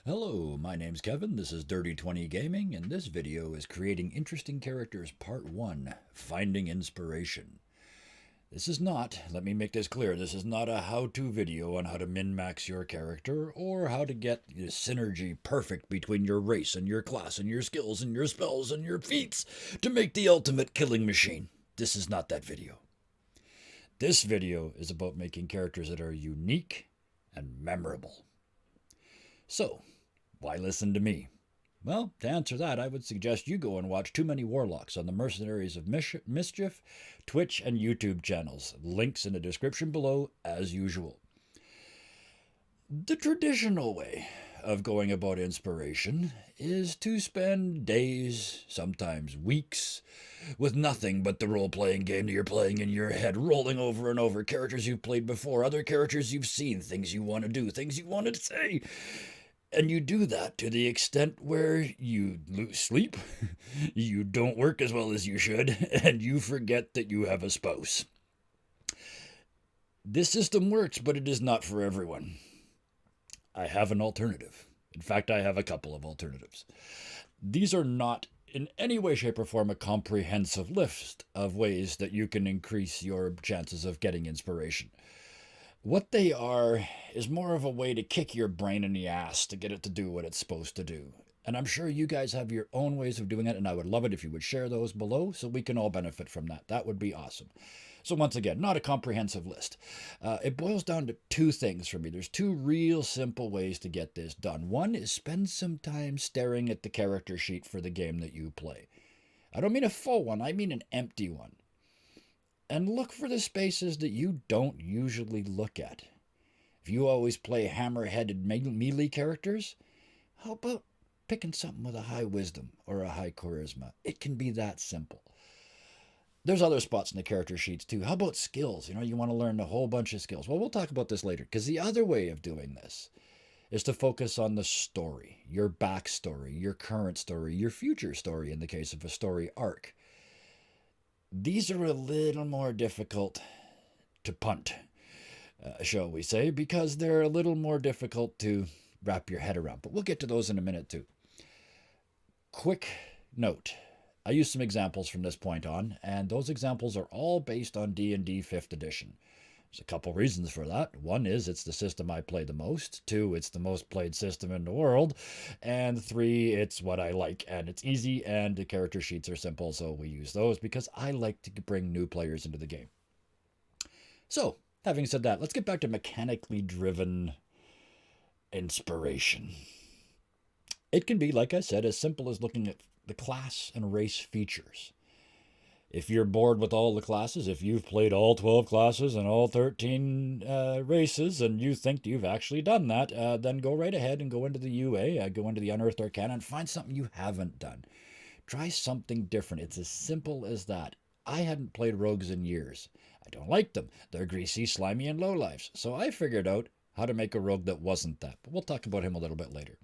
Hello, my name's Kevin, this is Dirty 20 Gaming, and this video is Creating Interesting Characters Part 1, Finding Inspiration. This is not, let me make this clear, this is not a how-to video on how to min-max your character, or how to get the synergy perfect between your race and your class and your skills and your spells and your feats to make the ultimate killing machine. This is not that video. This video is about making characters that are unique and memorable. So, why listen to me? Well, to answer that, I would suggest you go and watch Too Many Warlocks on the Mercenaries of Mischief, Twitch, and YouTube channels. Links in the description below, as usual. The traditional way of going about inspiration is to spend days, sometimes weeks, with nothing but the role-playing game that you're playing in your head, rolling over and over characters you've played before, other characters you've seen, things you want to do, things you want to say. And you do that to the extent where you lose sleep, you don't work as well as you should, and you forget that you have a spouse. This system works, but it is not for everyone. I have an alternative. In fact, I have a couple of alternatives. These are not in any way, shape, or form a comprehensive list of ways that you can increase your chances of getting inspiration. What they are is more of a way to kick your brain in the ass to get it to do what it's supposed to do. And I'm sure you guys have your own ways of doing it, and I would love it if you would share those below so we can all benefit from that. That would be awesome. So once again, not a comprehensive list. It boils down to two things for me. There's two real simple ways to get this done. One is spend some time staring at the character sheet for the game that you play. I don't mean a full one, I mean an empty one. And look for the spaces that you don't usually look at. If you always play hammer-headed melee characters, how about picking something with a high wisdom or a high charisma? It can be that simple. There's other spots in the character sheets too. How about skills? You want to learn a whole bunch of skills. Well, we'll talk about this later, because the other way of doing this is to focus on the story, your backstory, your current story, your future story in the case of a story arc. These are a little more difficult to punt, shall we say, because they're a little more difficult to wrap your head around. But we'll get to those in a minute too. Quick note. I use some examples from this point on, and those examples are all based on D&D 5th edition. There's a couple reasons for that. One is it's the system I play the most. Two, it's the most played system in the world. And three, it's what I like. And it's easy, and the character sheets are simple, so we use those because I like to bring new players into the game. So, having said that, let's get back to mechanically driven inspiration. It can be, like I said, as simple as looking at the class and race features. If you're bored with all the classes, if you've played all 12 classes and all 13 races, and you think you've actually done that, then go right ahead and go into the UA, go into the Unearthed Arcana, and find something you haven't done. Try something different. It's as simple as that. I hadn't played rogues in years. I don't like them. They're greasy, slimy, and lowlifes. So I figured out how to make a rogue that wasn't that. But we'll talk about him a little bit later.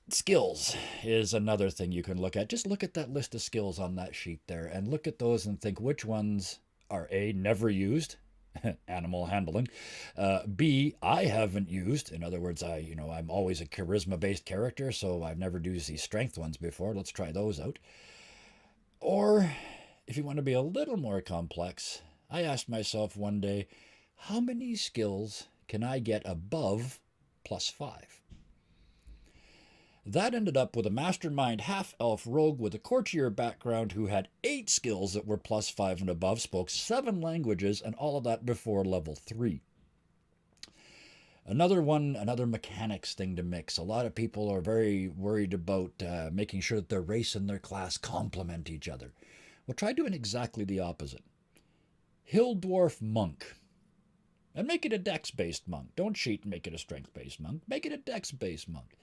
Skills is another thing you can look at. Just look at that list of skills on that sheet there and look at those and think which ones are A, never used, animal handling, B, I haven't used. In other words, I'm always a charisma-based character, so I've never used these strength ones before. Let's try those out. Or if you want to be a little more complex, I asked myself one day, how many skills can I get above +5? That ended up with a mastermind half-elf rogue with a courtier background who had 8 skills that were +5 and above, spoke 7 languages, and all of that before level 3. Another mechanics thing to mix. A lot of people are very worried about making sure that their race and their class complement each other. Well, try doing exactly the opposite. Hill Dwarf Monk. And make it a dex-based monk. Don't cheat and make it a strength-based monk. Make it a dex-based monk.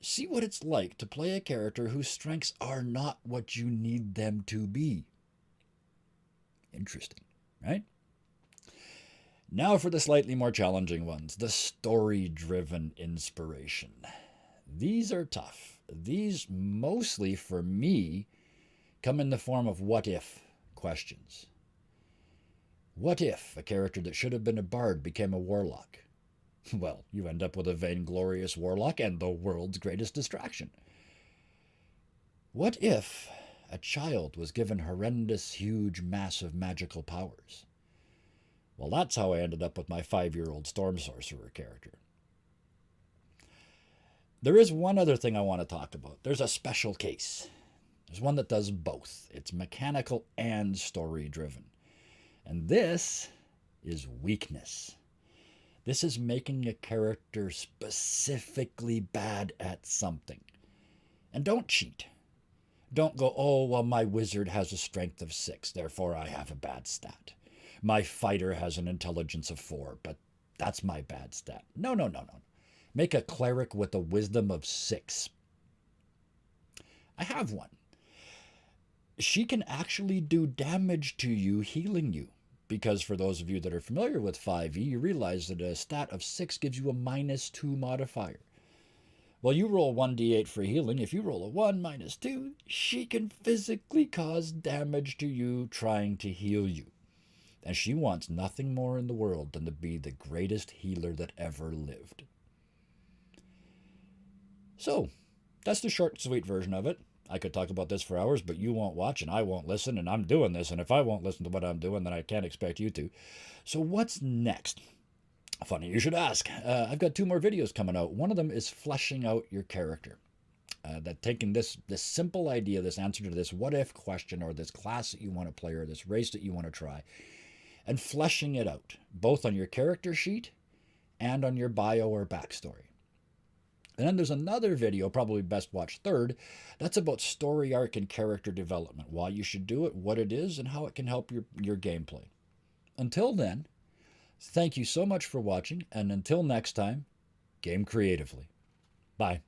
See what it's like to play a character whose strengths are not what you need them to be. Interesting, right? Now for the slightly more challenging ones, the story-driven inspiration. These are tough. These mostly, for me, come in the form of what-if questions. What if a character that should have been a bard became a warlock? Well, you end up with a vainglorious warlock and the world's greatest distraction. What if a child was given horrendous, huge, massive magical powers? Well, that's how I ended up with my 5-year-old Storm Sorcerer character. There is one other thing I want to talk about. There's a special case. There's one that does both. It's mechanical and story driven. And this is weakness. This is making a character specifically bad at something. And don't cheat. Don't go, oh, well, my wizard has a strength of 6, therefore I have a bad stat. My fighter has an intelligence of 4, but that's my bad stat. No. Make a cleric with a wisdom of 6. I have one. She can actually do damage to you, healing you. Because for those of you that are familiar with 5e, you realize that a stat of 6 gives you a -2 modifier. Well, you roll 1d8 for healing. If you roll a 1 minus 2, she can physically cause damage to you trying to heal you. And she wants nothing more in the world than to be the greatest healer that ever lived. So, that's the short, sweet version of it. I could talk about this for hours, but you won't watch and I won't listen, and I'm doing this, and if I won't listen to what I'm doing, then I can't expect you to. So what's next? Funny you should ask. I've got 2 more videos coming out. One of them is fleshing out your character. That taking this simple idea, this answer to this what-if question, or this class that you want to play, or this race that you want to try, and fleshing it out, both on your character sheet and on your bio or backstory. And then there's another video, probably best watched third, that's about story arc and character development, why you should do it, what it is, and how it can help your gameplay. Until then, thank you so much for watching, and until next time, game creatively. Bye.